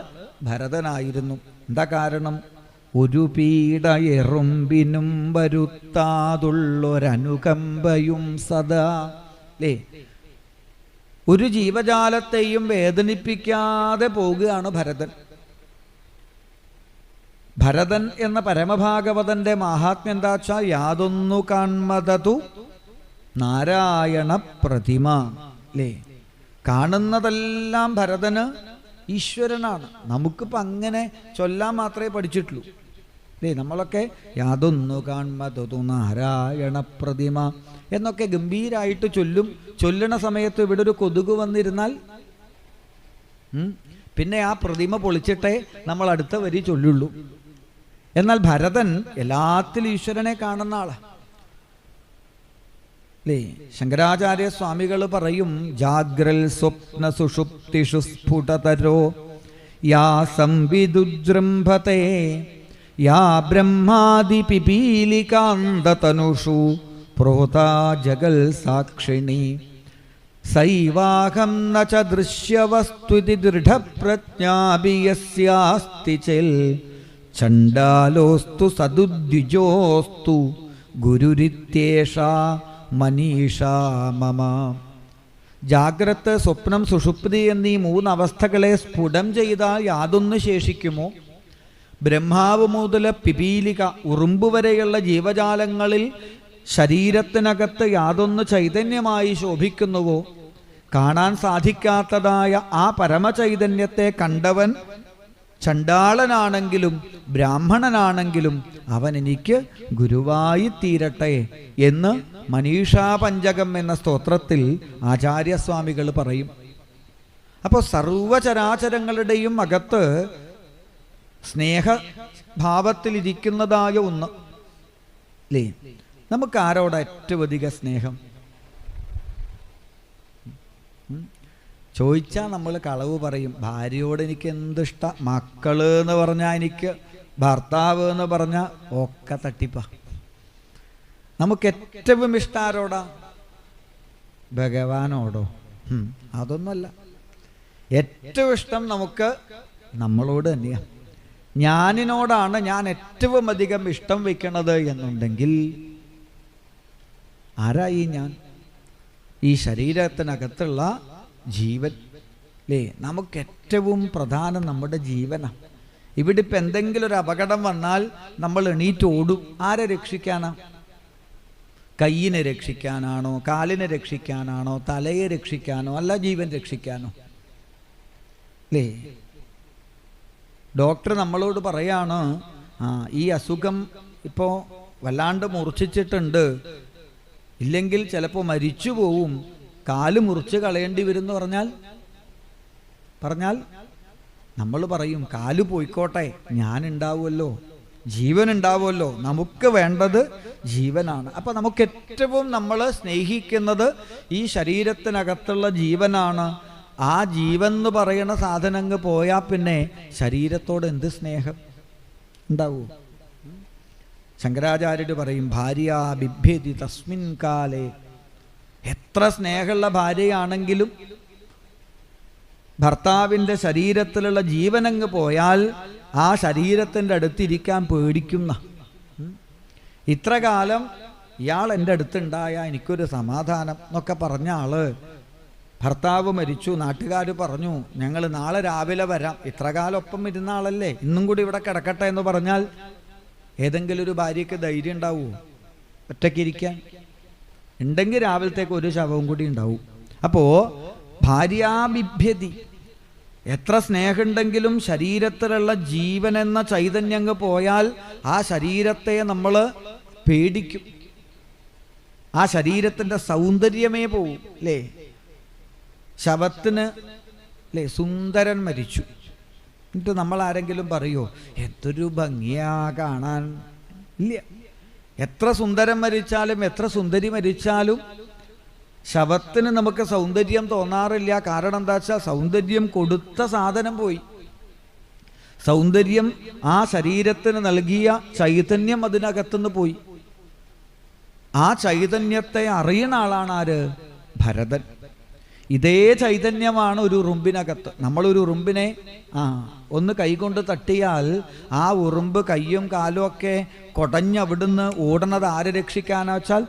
ഭരതനായിരുന്നു. എന്താ കാരണം? ഒരു പീഡ എറുമ്പിനും വരുത്താതുള്ളൊരനുകമ്പയും സദാ. അല്ലേ? ഒരു ജീവജാലത്തെയും വേദനിപ്പിക്കാതെ പോകുകയാണ് ഭരതൻ. ഭരതൻ എന്ന പരമഭാഗവതന്റെ മാഹാത്മ്യം എന്താ വെച്ചാൽ, യാതൊന്നു കാൺമതതു നാരായണ പ്രതിമ. അല്ലേ? കാണുന്നതെല്ലാം ഭരതന് ഈശ്വരനാണ്. നമുക്കിപ്പോൾ അങ്ങനെ ചൊല്ലാൻ മാത്രമേ പഠിച്ചിട്ടുള്ളൂ. അല്ലേ? നമ്മളൊക്കെ യാതൊന്നു കാൺമതതു നാരായണ പ്രതിമ എന്നൊക്കെ ഗംഭീരായിട്ട് ചൊല്ലും. ചൊല്ലണ സമയത്ത് ഇവിടെ ഒരു കൊതുക് വന്നിരുന്നാൽ പിന്നെ ആ പ്രതിമ പൊളിച്ചിട്ടേ നമ്മൾ അടുത്ത വരി ചൊല്ലുള്ളൂ. എന്നാൽ ഭരതൻ എല്ലാത്തിലും ഈശ്വരനെ കാണുന്ന ആളാണ്. അല്ലേ? ശങ്കരാചാര്യ സ്വാമികൾ പറയും, ജാഗ്രൽ സ്വപ്ന സുഷുപ്തിഷു സ്ഫുടതരോ യാ സംവിദുജൃംഭത്തെ യാ ബ്രഹ്മാദി പിപീലികാന്തതനുഷു പ്രോതാ ജഗൽ സാക്ഷിണി സൈവാഹം ന ച ദൃശ്യവസ്തുതി ദൃഢപ്രജ്ഞാപി യസ്യാസ്തി ചേൽ ചണ്ഡാലോസ്തു സദുദ്വിജോസ്തു ഗുരുരിത്യേഷാ മനീഷാ മമ. ജാഗ്രത്, സ്വപ്നം, സുഷുപ്തി എന്നീ 3 അവസ്ഥകളെ സ്ഫുടം ചെയ്താൽ യാതൊന്ന് ശേഷിക്കുമോ? ബ്രഹ്മാവ് മുതൽ പിപീലിക, ഉറുമ്പ് വരെയുള്ള ജീവജാലങ്ങളിൽ ശരീരത്തിനകത്ത് യാതൊന്ന് ചൈതന്യമായി ശോഭിക്കുന്നുവോ? കാണാൻ സാധിക്കാത്തതായ ആ പരമചൈതന്യത്തെ കണ്ടവൻ ചണ്ടാളനാണെങ്കിലും ബ്രാഹ്മണനാണെങ്കിലും അവൻ എനിക്ക് ഗുരുവായി തീരട്ടെ എന്ന് മനീഷാ പഞ്ചകം എന്ന സ്തോത്രത്തിൽ ആചാര്യസ്വാമികൾ പറയും. അപ്പോൾ സർവചരാചരങ്ങളുടെയും അകത്ത് സ്നേഹഭാവത്തിലിരിക്കുന്നതായ ഒന്ന്. അല്ലേ? നമുക്ക് ആരോടാ ഏറ്റവും അധികം സ്നേഹം? ചോദിച്ചാൽ നമ്മൾ കളവ് പറയും. ഭാര്യയോട് എനിക്ക് എന്തിഷ്ട, മക്കള് എന്ന് പറഞ്ഞാൽ എനിക്ക്, ഭർത്താവ് എന്ന് പറഞ്ഞാൽ ഒക്കെ തട്ടിപ്പാ. നമുക്ക് ഏറ്റവും ഇഷ്ടം ആരോടാ? ഭഗവാനോടോ? അതൊന്നുമല്ല. ഏറ്റവും ഇഷ്ടം നമുക്ക് നമ്മളോട് തന്നെയാണ്. ഞാനിനോടാണ് ഞാൻ ഏറ്റവും അധികം ഇഷ്ടം വെക്കണത് എന്നുണ്ടെങ്കിൽ ആരായി ഞാൻ? ഈ ശരീരത്തിനകത്തുള്ള ജീവൻ. അല്ലേ? നമുക്ക് ഏറ്റവും പ്രധാനം നമ്മുടെ ജീവനാണ്. ഇവിടെ ഇപ്പം എന്തെങ്കിലും ഒരു അപകടം വന്നാൽ നമ്മൾ എണീറ്റ് ഓടും. ആരെ രക്ഷിക്കാനാ? കയ്യിനെ രക്ഷിക്കാനാണോ? കാലിനെ രക്ഷിക്കാനാണോ? തലയെ രക്ഷിക്കാനോ? അല്ല ജീവൻ രക്ഷിക്കാനോ? അല്ലേ? ഡോക്ടർ നമ്മളോട് പറയാണ്, ഈ അസുഖം ഇപ്പോൾ വല്ലാണ്ട് മൂർച്ഛിച്ചിട്ടുണ്ട്, ഇല്ലെങ്കിൽ ചിലപ്പോൾ മരിച്ചു പോവും, കാല് മുറിച്ച് കളയേണ്ടി വരും എന്ന് പറഞ്ഞാൽ നമ്മൾ പറയും, കാല് പോയിക്കോട്ടെ, ഞാൻ ഉണ്ടാവുമല്ലോ, ജീവൻ ഉണ്ടാവുമല്ലോ. നമുക്ക് വേണ്ടത് ജീവനാണ്. അപ്പം നമുക്ക് ഏറ്റവും നമ്മൾ സ്നേഹിക്കുന്നത് ഈ ശരീരത്തിനകത്തുള്ള ജീവനാണ്. ആ ജീവൻ എന്ന് പറയുന്ന സാധനങ്ങ് പോയാൽ പിന്നെ ശരീരത്തോട് എന്ത് സ്നേഹം ഉണ്ടാവൂ? ശങ്കരാചാര്യർ പറയും, ഭാര്യ ബിഭ്യതി തസ്മിൻ കാലേ. എത്ര സ്നേഹമുള്ള ഭാര്യയാണെങ്കിലും ഭർത്താവിൻ്റെ ശരീരത്തിലുള്ള ജീവനങ്ങ് പോയാൽ ആ ശരീരത്തിൻ്റെ അടുത്തിരിക്കാൻ പേടിക്കുന്ന. ഇത്ര കാലം ഇയാൾ എൻ്റെ അടുത്തുണ്ടായ എനിക്കൊരു സമാധാനം എന്നൊക്കെ പറഞ്ഞ ആള് ഭർത്താവ് മരിച്ചു, നാട്ടുകാർ പറഞ്ഞു ഞങ്ങൾ നാളെ രാവിലെ വരാം, ഇത്ര കാലം ഒപ്പം ഇരുന്ന ആളല്ലേ, ഇന്നും കൂടി ഇവിടെ കിടക്കട്ടെ എന്ന് പറഞ്ഞാൽ ഏതെങ്കിലും ഒരു ഭാര്യയ്ക്ക് ധൈര്യം ഉണ്ടാവുമോ ഒറ്റയ്ക്കിരിക്കാൻ? ഉണ്ടെങ്കിൽ രാവിലത്തേക്ക് ഒരു ശവവും കൂടി ഉണ്ടാവും. അപ്പോൾ ഭാര്യാബിഭ്യതി, എത്ര സ്നേഹമുണ്ടെങ്കിലും ശരീരത്തിലുള്ള ജീവൻ എന്ന ചൈതന്യങ്ങ് പോയാൽ ആ ശരീരത്തെ നമ്മൾ പേടിക്കും. ആ ശരീരത്തിൻ്റെ സൗന്ദര്യമേ പോവും. അല്ലേ? ശവത്തിന് അല്ലേ? സുന്ദരൻ മരിച്ചു. എന്നിട്ട് നമ്മൾ ആരെങ്കിലും പറയുമോ എന്തൊരു ഭംഗിയാ കാണാൻ? ഇല്ല. എത്ര സുന്ദരൻ മരിച്ചാലും എത്ര സുന്ദരി മരിച്ചാലും ശവത്തിന് നമുക്ക് സൗന്ദര്യം തോന്നാറില്ല. കാരണം എന്താ വെച്ചാൽ സൗന്ദര്യം കൊടുത്ത സാധനം പോയി. സൗന്ദര്യം ആ ശരീരത്തിന് നൽകിയ ചൈതന്യം അതിനകത്തുനിന്ന് പോയി. ആ ചൈതന്യത്തെ അറിയുന്ന ആളാണ് ആര്? ഭരതൻ. ഇതേ ചൈതന്യമാണ് ഒരു ഉറുമ്പിനകത്ത്. നമ്മളൊരു ഉറുമ്പിനെ ഒന്ന് കൈകൊണ്ട് തട്ടിയാൽ ആ ഉറുമ്പ് കയ്യും കാലും ഒക്കെ കൊടഞ്ഞവിടുന്ന് ഓടണത് ആര് രക്ഷിക്കാന്ന് വെച്ചാൽ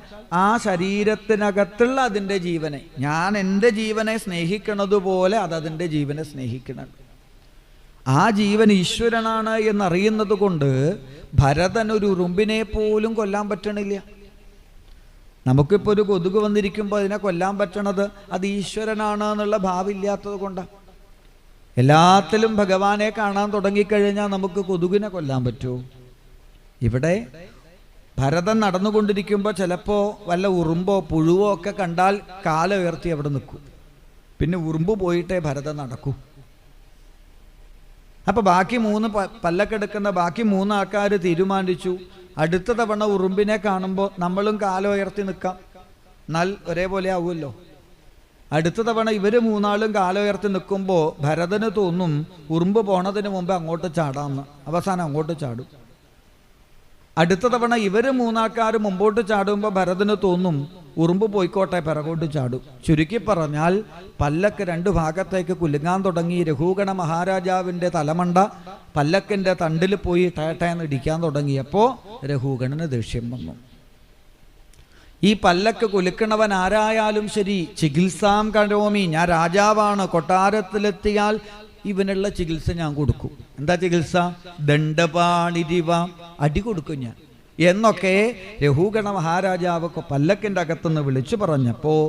ആ ശരീരത്തിനകത്തുള്ള അതിൻ്റെ ജീവനെ. ഞാൻ എൻ്റെ ജീവനെ സ്നേഹിക്കണത് പോലെ അതതിൻ്റെ ജീവനെ സ്നേഹിക്കണം. ആ ജീവൻ ഈശ്വരനാണ് എന്നറിയുന്നത് കൊണ്ട് ഭരതൻ ഒരു ഉറുമ്പിനെ പോലും കൊല്ലാൻ പറ്റണില്ല. നമുക്കിപ്പോൾ ഒരു കൊതുക് വന്നിരിക്കുമ്പോൾ അതിനെ കൊല്ലാൻ പറ്റണത് അത് ഈശ്വരനാണ് എന്നുള്ള ഭാവമില്ലാത്തത് കൊണ്ടാണ്. എല്ലാത്തിലും ഭഗവാനെ കാണാൻ തുടങ്ങിക്കഴിഞ്ഞാൽ നമുക്ക് കൊതുകിനെ കൊല്ലാൻ പറ്റുമോ? ഇവിടെ ഭരതൻ നടന്നുകൊണ്ടിരിക്കുമ്പോൾ ചിലപ്പോൾ വല്ല ഉറുമ്പോ പുഴുവോ ഒക്കെ കണ്ടാൽ കാല ഉയർത്തി അവിടെ നിൽക്കും. പിന്നെ ഉറുമ്പ് പോയിട്ടേ ഭരതൻ നടക്കൂ. അപ്പോൾ ബാക്കി പല്ലക്കെടുക്കുന്ന ബാക്കി 3 ആൾക്കാർ തീരുമാനിച്ചു അടുത്ത തവണ ഉറുമ്പിനെ കാണുമ്പോൾ നമ്മളും കാല ഉയർത്തി നിൽക്കാം, എന്നാൽ ഒരേപോലെ ആവുമല്ലോ. അടുത്ത തവണ ഇവർ 3 ആളും കാല ഉയർത്തി നിൽക്കുമ്പോൾ ഭരതന് തോന്നും ഉറുമ്പ് പോണതിന് മുമ്പ് അങ്ങോട്ട് ചാടാമെന്ന്. അവസാനം അങ്ങോട്ട് ചാടും. അടുത്ത തവണ ഇവർ 3 ആൾക്കാർ മുമ്പോട്ട് ചാടുമ്പോൾ ഭരതന് തോന്നും ഉറുമ്പ് പോയിക്കോട്ടെ, പിറകോട്ട് ചാടും. ചുരുക്കി പറഞ്ഞാൽ പല്ലക്ക് 2 ഭാഗത്തേക്ക് കുലുങ്ങാൻ തുടങ്ങി. രഘുഗണ മഹാരാജാവിൻ്റെ തലമണ്ട പല്ലക്കിൻ്റെ തണ്ടിൽ പോയി ടയട്ടയെന്ന് ഇടിക്കാൻ തുടങ്ങിയപ്പോൾ രഘുഗണന് ദേഷ്യം വന്നു. ഈ പല്ലക്ക് കുലുക്കണവൻ ആരായാലും ശരി, ചികിത്സാം കരോമി, ഞാൻ രാജാവാണ്, കൊട്ടാരത്തിലെത്തിയാൽ ഇവനുള്ള ചികിത്സ ഞാൻ കൊടുക്കും. എന്താ ചികിത്സ? ദണ്ഡപാണിരിവ, അടി കൊടുക്കും ഞാൻ എന്നൊക്കെ രഘുഗണ മഹാരാജാവ് പല്ലക്കിൻ്റെ അകത്തുനിന്ന് വിളിച്ചു പറഞ്ഞപ്പോൾ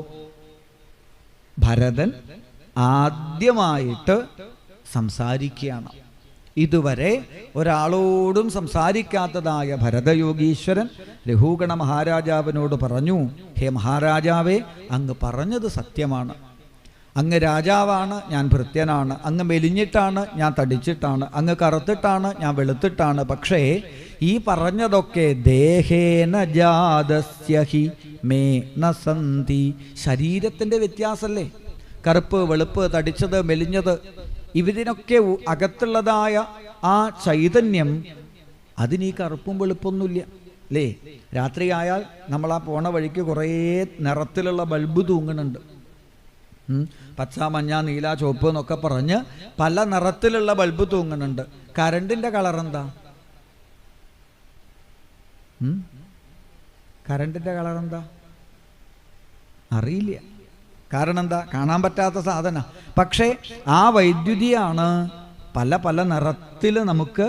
ഭരതൻ ആദ്യമായിട്ട് സംസാരിക്കുകയാണ്. ഇതുവരെ ഒരാളോടും സംസാരിക്കാത്തതായ ഭരതയോഗീശ്വരൻ രഘുഗണ മഹാരാജാവിനോട് പറഞ്ഞു, ഹേ മഹാരാജാവേ, അങ്ങ് പറഞ്ഞത് സത്യമാണ്. അങ്ങ് രാജാവാണ്, ഞാൻ ഭൃത്യനാണ്. അങ്ങ് മെലിഞ്ഞിട്ടാണ്, ഞാൻ തടിച്ചിട്ടാണ്. അങ്ങ് കറുത്തിട്ടാണ്, ഞാൻ വെളുത്തിട്ടാണ്. പക്ഷേ ഈ പറഞ്ഞതൊക്കെ ദേഹേന ജാതസ്യ ഹി മേ ന സന്തി, ശരീരത്തിൻ്റെ വ്യത്യാസമല്ലേ. കറുപ്പ്, വെളുപ്പ്, തടിച്ചത്, മെലിഞ്ഞത്, ഇതിനൊക്കെ അകത്തുള്ളതായ ആ ചൈതന്യം അതിന് ഈ കറുപ്പും വെളുപ്പൊന്നുമില്ല അല്ലേ. രാത്രിയായാൽ നമ്മൾ ആ പോണ വഴിക്ക് കുറേ നിറത്തിലുള്ള ബൾബ് തൂങ്ങുന്നുണ്ട്. പച്ച, മഞ്ഞ, നീല, ചുവപ്പ് എന്നൊക്കെ പറഞ്ഞ് പല നിറത്തിലുള്ള ബൾബ് തൂങ്ങുന്നുണ്ട്. കറണ്ടിൻ്റെ കളർ എന്താ? കറണ്ടിൻ്റെ കളർ എന്താ? അറിയില്ല. കാരണം എന്താ? കാണാൻ പറ്റാത്ത സാധന. പക്ഷേ ആ വൈദ്യുതിയാണ് പല പല നിറത്തിൽ നമുക്ക്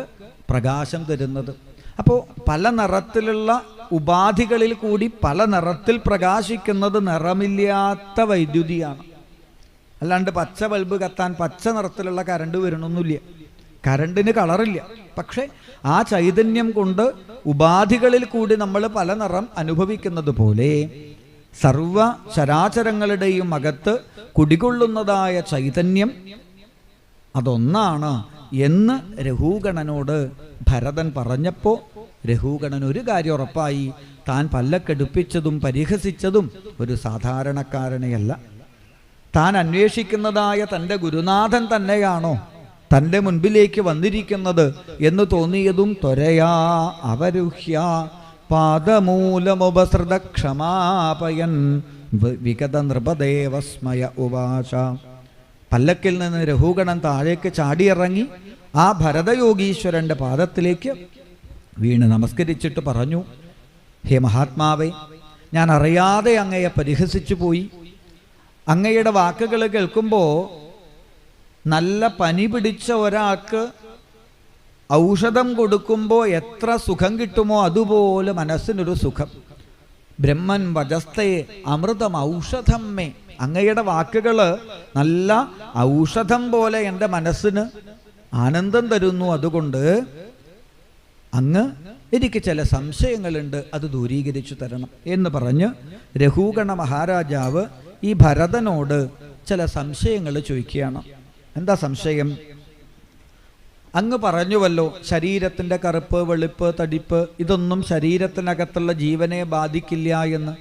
പ്രകാശം തരുന്നത്. അപ്പോൾ പല നിറത്തിലുള്ള ഉപാധികളിൽ കൂടി പല നിറത്തിൽ പ്രകാശിക്കുന്നത് നിറമില്ലാത്ത വൈദ്യുതിയാണ്. അല്ലാണ്ട് പച്ച ബൾബ് കത്താൻ പച്ച നിറത്തിലുള്ള കറണ്ട് വരണമൊന്നുമില്ല. കറണ്ടിന് കളറില്ല. പക്ഷെ ആ ചൈതന്യം കൊണ്ട് ഉപാധികളിൽ കൂടി നമ്മൾ പല നിറം അനുഭവിക്കുന്നത് പോലെ സർവ ചരാചരങ്ങളുടെയും അകത്ത് കുടികൊള്ളുന്നതായ ചൈതന്യം അതൊന്നാണ് എന്ന് രഘുഗണനോട് ഭരതൻ പറഞ്ഞപ്പോൾ രഘുഗണൻ ഒരു കാര്യം ഉറപ്പായി, താൻ പല്ലക്കെടുപ്പിച്ചതും പരിഹസിച്ചതും ഒരു സാധാരണക്കാരനെയല്ല. താൻ അന്വേഷിക്കുന്നതായ തൻ്റെ ഗുരുനാഥൻ തന്നെയാണോ തൻ്റെ മുൻപിലേക്ക് വന്നിരിക്കുന്നത് എന്ന് തോന്നിയതും ത്വരയാ അവരുഹ്യ പാദമൂലമുപസൃത ക്ഷമാപയൻ വിഗത നൃപദേവസ്മയ ഉവാച. പല്ലക്കിൽ നിന്ന് രഘുഗണൻ താഴേക്ക് ചാടിയിറങ്ങി ആ ഭരതയോഗീശ്വരൻ്റെ പാദത്തിലേക്ക് വീണ് നമസ്കരിച്ചിട്ട് പറഞ്ഞു, ഹേ മഹാത്മാവേ, ഞാൻ അറിയാതെ അങ്ങയെ പരിഹസിച്ചു പോയി. അങ്ങയുടെ വാക്കുകൾ കേൾക്കുമ്പോൾ നല്ല പനി പിടിച്ച ഒരാൾക്ക് ഔഷധം കൊടുക്കുമ്പോൾ എത്ര സുഖം കിട്ടുമോ അതുപോലെ മനസ്സിനൊരു സുഖം. ബ്രഹ്മൻ വജസ്തേ അമൃതം ഔഷധം മേ, അങ്ങയുടെ വാക്കുകൾ നല്ല ഔഷധം പോലെ എൻ്റെ മനസ്സിന് ആനന്ദം തരുന്നു. അതുകൊണ്ട് അങ്ങ് എനിക്ക് ചില സംശയങ്ങളുണ്ട്, അത് ദൂരീകരിച്ചു തരണം എന്ന് പറഞ്ഞ് രഘുഗണ മഹാരാജാവ് ഈ ഭരതനോട് ചില സംശയങ്ങൾ ചോദിക്കുകയാണ്. എന്താ സംശയം? അങ്ങ് പറഞ്ഞുവല്ലോ ശരീരത്തിൻ്റെ കറുപ്പ്, വെളുപ്പ്, തടിപ്പ് ഇതൊന്നും ശരീരത്തിനകത്തുള്ള ജീവനെ ബാധിക്കില്ല എന്ന്.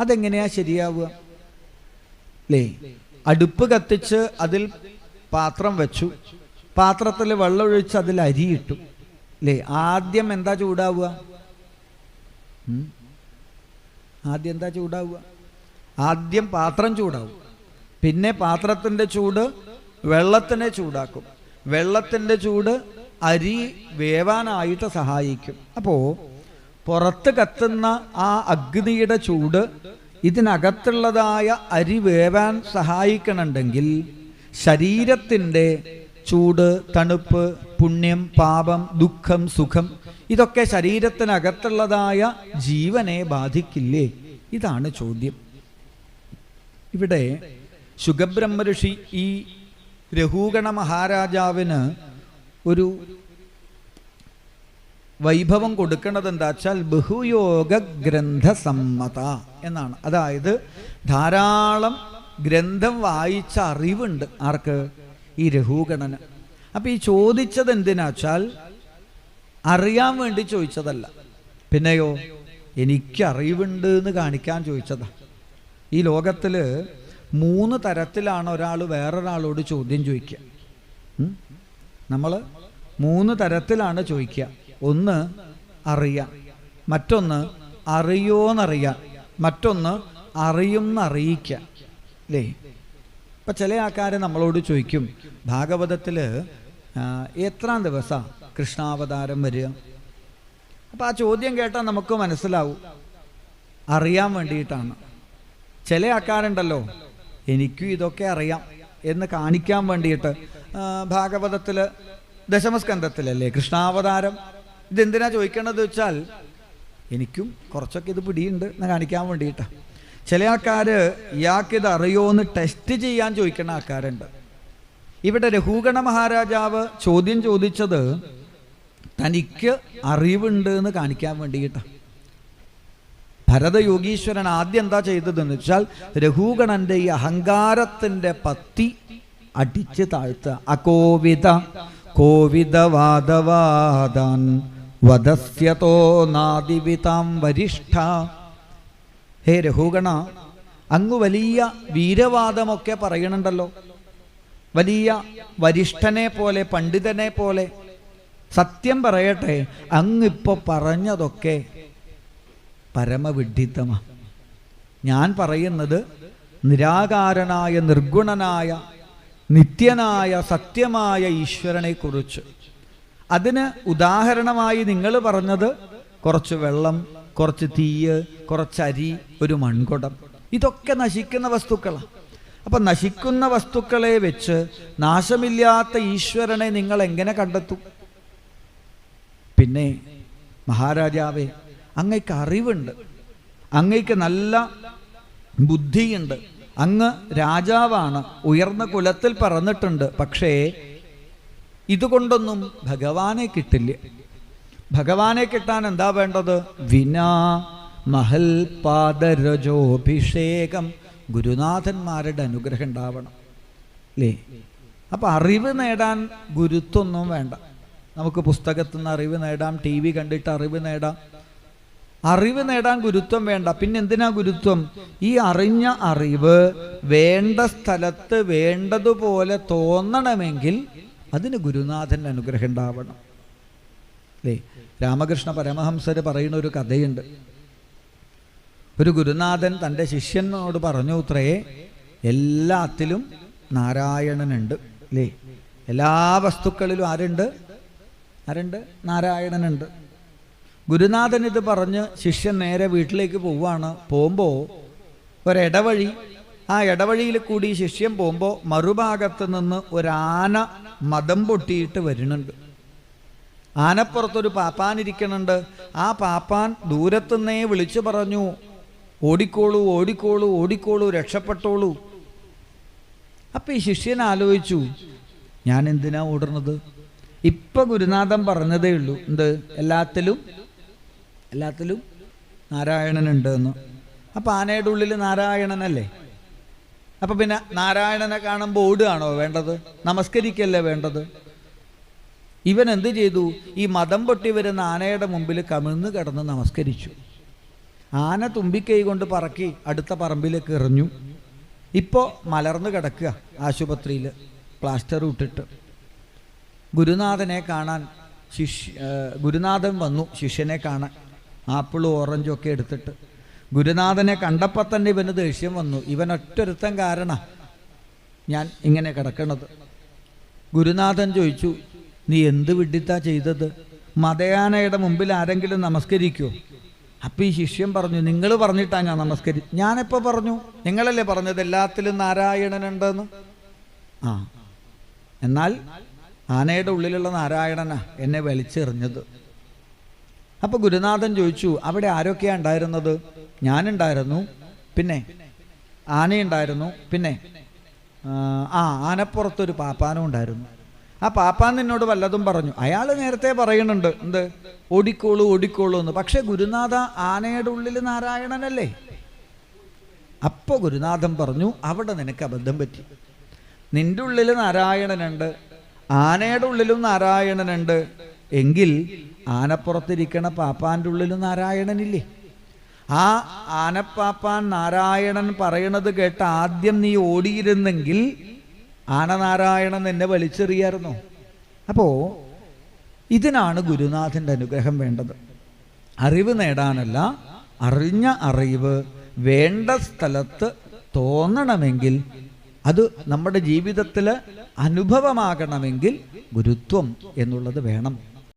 അതെങ്ങനെയാ ശരിയാവുക? അല്ലേ? അടുപ്പ് കത്തിച്ച് അതിൽ പാത്രം വെച്ചു, പാത്രത്തിൽ വെള്ളമൊഴിച്ച് അതിൽ അരിയിട്ടു, അല്ലേ? ആദ്യം എന്താ ചൂടാവുക? ആദ്യം എന്താ ചൂടാവുക? ആദ്യം പാത്രം ചൂടാവും, പിന്നെ പാത്രത്തിൻ്റെ ചൂട് വെള്ളത്തിനെ ചൂടാക്കും, വെള്ളത്തിൻ്റെ ചൂട് അരി വേവാനായിട്ട് സഹായിക്കും. അപ്പോൾ പുറത്ത് കത്തുന്ന ആ അഗ്നിയുടെ ചൂട് ഇതിനകത്തുള്ളതായ അരി വേവാൻ സഹായിക്കണമെങ്കിൽ ശരീരത്തിൻ്റെ ചൂട്, തണുപ്പ്, പുണ്യം, പാപം, ദുഃഖം, സുഖം ഇതൊക്കെ ശരീരത്തിനകത്തുള്ളതായ ജീവനെ ബാധിക്കില്ലേ? ഇതാണ് ചോദ്യം. ഇവിടെ ശുഗബ്രഹ്മ-ഋഷി ഈ രഘൂഗണ മഹാരാജാവിന് ഒരു വൈഭവം കൊടുക്കുന്നത് എന്താ വെച്ചാൽ ബഹുയോഗ ഗ്രന്ഥസമ്മത എന്നാണ്. അതായത് ധാരാളം ഗ്രന്ഥം വായിച്ച അറിവുണ്ട് ആർക്ക്? ഈ രഘൂഗണന്. അപ്പം ഈ ചോദിച്ചത് എന്തിനാ വെച്ചാൽ അറിയാൻ വേണ്ടി ചോദിച്ചതല്ല, പിന്നെയോ എനിക്ക് അറിവുണ്ട് എന്ന് കാണിക്കാൻ ചോദിച്ചതാ. ഈ ലോകത്തിൽ 3 തരത്തിലാണ് ഒരാൾ വേറൊരാളോട് ചോദ്യം ചോദിക്കുക. നമ്മൾ 3 തരത്തിലാണ് ചോദിക്കുക. ഒന്ന് അറിയാം, മറ്റൊന്ന് അറിയോന്നറിയാം, മറ്റൊന്ന് അറിയുന്നറിയിക്കുക, അല്ലേ? ഇപ്പം ചില ആൾക്കാർ നമ്മളോട് ചോദിക്കും, ഭാഗവതത്തിൽ എത്രാം ദിവസം കൃഷ്ണാവതാരം വരിക? അപ്പം ആ ചോദ്യം കേട്ടാൽ നമുക്ക് മനസ്സിലാവും അറിയാൻ വേണ്ടിയിട്ടാണ്. ചില ആൾക്കാരുണ്ടല്ലോ എനിക്കും ഇതൊക്കെ അറിയാം എന്ന് കാണിക്കാൻ വേണ്ടിയിട്ട് ഭാഗവതത്തിൽ ദശമസ്കന്ധത്തിലല്ലേ കൃഷ്ണാവതാരം, ഇതെന്തിനാ ചോദിക്കണത് വെച്ചാൽ എനിക്കും കുറച്ചൊക്കെ ഇത് പിടിയുണ്ട് എന്ന് കാണിക്കാൻ വേണ്ടിയിട്ടാണ്. ചില ആൾക്കാർ ഇയാൾക്കിത് അറിയോന്ന് ടെസ്റ്റ് ചെയ്യാൻ ചോദിക്കുന്ന ആൾക്കാരുണ്ട്. ഇവിടെ രഘൂഗണ മഹാരാജാവ് ചോദ്യം ചോദിച്ചത് തനിക്ക് അറിവുണ്ട് എന്ന് കാണിക്കാൻ വേണ്ടിയിട്ടാണ്. ഭരതയോഗീശ്വരൻ ആദ്യം എന്താ ചെയ്തതെന്ന് വെച്ചാൽ രഘൂഗണന്റെ ഈ അഹങ്കാരത്തിന്റെ പത്തി അടിച്ച് താഴ്ത്തുക. അകോവിത കോവിദവാദവാദാൻ വദസ്യതോ നാദിവിതാം വരിഷ്ഠ. ഹേ രഘൂഗണ, അങ്ങ് വലിയ വീരവാദമൊക്കെ പറയണുണ്ടല്ലോ, വലിയ വരിഷ്ഠനെ പോലെ, പണ്ഡിതനെ പോലെ. സത്യം പറയട്ടെ, അങ്ങിപ്പോൾ പറഞ്ഞതൊക്കെ പരമവിഡ്ഢിത്തമാണ്. ഞാൻ പറയുന്നത് നിരാകാരനായ, നിർഗുണനായ, നിത്യനായ, സത്യമായ ഈശ്വരനെ കുറിച്ച്. അതിന് ഉദാഹരണമായി നിങ്ങൾ പറഞ്ഞത് കുറച്ച് വെള്ളം, കുറച്ച് തീയ്, കുറച്ചരി, ഒരു മൺകുടം. ഇതൊക്കെ നശിക്കുന്ന വസ്തുക്കളാണ്. അപ്പം നശിക്കുന്ന വസ്തുക്കളെ വെച്ച് നാശമില്ലാത്ത ഈശ്വരനെ നിങ്ങൾ എങ്ങനെ കണ്ടെത്തും? പിന്നെ മഹാരാജാവേ, അങ്ങയ്ക്ക് അറിവുണ്ട്, അങ്ങയ്ക്ക് നല്ല ബുദ്ധിയുണ്ട്, അങ്ങ് രാജാവാണ്, ഉയർന്ന കുലത്തിൽ പറന്നിട്ടുണ്ട്. പക്ഷേ ഇതുകൊണ്ടൊന്നും ഭഗവാനെ കിട്ടില്ല. ഭഗവാനെ കിട്ടാൻ എന്താ വേണ്ടത്? വിനാ മഹൽ പാദരജോഭിഷേകം, ഗുരുനാഥന്മാരുടെ അനുഗ്രഹം ഉണ്ടാവണം, അല്ലേ? അപ്പം അറിവ് നേടാൻ ഗുരുത്വമൊന്നും വേണ്ട. നമുക്ക് പുസ്തകത്തിൽ നിന്ന് അറിവ് നേടാം, TV കണ്ടിട്ട് അറിവ് നേടാം. അറിവ് നേടാൻ ഗുരുത്വം വേണ്ട. പിന്നെ എന്തിനാ ഗുരുത്വം? ഈ അറിഞ്ഞ അറിവ് വേണ്ട സ്ഥലത്ത് വേണ്ടതുപോലെ തോന്നണമെങ്കിൽ അതിന് ഗുരുനാഥൻ്റെ അനുഗ്രഹം ഉണ്ടാവണം, അല്ലേ? രാമകൃഷ്ണ പരമഹംസർ പറയുന്ന ഒരു കഥയുണ്ട്. ഒരു ഗുരുനാഥൻ തൻ്റെ ശിഷ്യനോട് പറഞ്ഞു അത്രേ, എല്ലാത്തിലും നാരായണനുണ്ട്, അല്ലേ? എല്ലാ വസ്തുക്കളിലും ആരുണ്ട്? നാരായണനുണ്ട്. ഗുരുനാഥൻ ഇത് പറഞ്ഞ് ശിഷ്യൻ നേരെ വീട്ടിലേക്ക് പോവുകയാണ്. പോകുമ്പോൾ ഒരിടവഴി, ആ ഇടവഴിയിൽ കൂടി ശിഷ്യൻ പോകുമ്പോൾ മറുഭാഗത്ത് നിന്ന് ഒരാന മദം പൊട്ടിയിട്ട് വരുന്നുണ്ട്. ആനപ്പുറത്തൊരു പാപ്പാനിരിക്കണുണ്ട്. ആ പാപ്പാൻ ദൂരത്തുനിന്നേ വിളിച്ചു പറഞ്ഞു, ഓടിക്കോളൂ, ഓടിക്കോളൂ, ഓടിക്കോളൂ, രക്ഷപ്പെട്ടോളൂ. അപ്പം ഈ ശിഷ്യൻ ആലോചിച്ചു, ഞാൻ എന്തിനാ ഓടുന്നത്? ഇപ്പം ഗുരുനാഥൻ പറഞ്ഞതേ ഉള്ളൂ, എന്ത്? എല്ലാത്തിലും നാരായണനുണ്ട് എന്ന്. അപ്പം ആനയുടെ ഉള്ളിൽ നാരായണനല്ലേ? അപ്പം പിന്നെ നാരായണനെ കാണുമ്പോൾ ഓടുകയാണോ വേണ്ടത്? നമസ്കരിക്കല്ലേ വേണ്ടത്? ഇവൻ എന്ത് ചെയ്തു? ഈ മദം പൊട്ടി വരുന്ന ആനയുടെ മുമ്പിൽ കമിഴ്ന്ന് കിടന്ന് നമസ്കരിച്ചു. ആന തുമ്പിക്കൈ കൊണ്ട് പറക്കി അടുത്ത പറമ്പിലേക്ക് എറിഞ്ഞു. ഇപ്പോൾ മലർന്ന് കിടക്കുക ആശുപത്രിയിൽ, പ്ലാസ്റ്റർ ഇട്ടിട്ട്. ഗുരുനാഥനെ കാണാൻ ഗുരുനാഥൻ വന്നു ശിഷ്യനെ കാണാൻ, ആപ്പിളും ഓറഞ്ചും ഒക്കെ എടുത്തിട്ട്. ഗുരുനാഥനെ കണ്ടപ്പോൾ തന്നെ ഇവന് ദേഷ്യം വന്നു. ഇവൻ ഒറ്റൊരുത്തൻ കാരണം ഞാൻ ഇങ്ങനെ കിടക്കണത്. ഗുരുനാഥൻ ചോദിച്ചു, നീ എന്ത് വിഡിത്താ ചെയ്തത്? മതയാനയുടെ മുമ്പിൽ ആരെങ്കിലും നമസ്കരിക്കുമോ? അപ്പം ഈ ശിഷ്യൻ പറഞ്ഞു, നിങ്ങൾ പറഞ്ഞിട്ടാ ഞാൻ ഞാനെപ്പോൾ പറഞ്ഞു? നിങ്ങളല്ലേ പറഞ്ഞത് എല്ലാത്തിലും നാരായണനുണ്ടെന്ന്. ആ, എന്നാൽ ആനയുടെ ഉള്ളിലുള്ള നാരായണനാ എന്നെ വലിച്ചെറിഞ്ഞത്. അപ്പോൾ ഗുരുനാഥൻ ചോദിച്ചു, അവിടെ ആരൊക്കെയാ ഉണ്ടായിരുന്നത്? ഞാനുണ്ടായിരുന്നു, പിന്നെ ആനയുണ്ടായിരുന്നു, പിന്നെ ആനപ്പുറത്തൊരു പാപ്പാനും ഉണ്ടായിരുന്നു. ആ പാപ്പാൻ നിന്നോട് വല്ലതും പറഞ്ഞു? അയാൾ നേരത്തെ പറയുന്നുണ്ട്, എന്ത് ഓടിക്കോളൂ ഓടിക്കോളൂ എന്ന്. പക്ഷെ ഗുരുനാഥ, ആനയുടെ ഉള്ളിൽ നാരായണനല്ലേ? അപ്പോൾ ഗുരുനാഥൻ പറഞ്ഞു, അവിടെ നിനക്ക് അബദ്ധം പറ്റി. നിന്റെ ഉള്ളിൽ നാരായണനുണ്ട്, ആനയുടെ ഉള്ളിലും നാരായണനുണ്ട്. എങ്കിൽ ആനപ്പുറത്തിരിക്കണ പാപ്പാൻ്റെ ഉള്ളിലും നാരായണനില്ലേ? ആ ആനപ്പാപ്പാൻ നാരായണൻ പറയണത് കേട്ട് ആദ്യം നീ ഓടിയിരുന്നെങ്കിൽ ആനനാരായണൻ നിന്നെ വലിച്ചെറിയായിരുന്നോ? അപ്പോൾ ഇതിനാണ് ഗുരുനാഥൻ്റെ അനുഗ്രഹം വേണ്ടത്. അറിവ് നേടാനല്ല, അറിഞ്ഞ അറിവ് വേണ്ട സ്ഥലത്ത് തോന്നണമെങ്കിൽ, അത് നമ്മുടെ ജീവിതത്തിൽ അനുഭവമാകണമെങ്കിൽ ഗുരുത്വം എന്നുള്ളത് വേണം.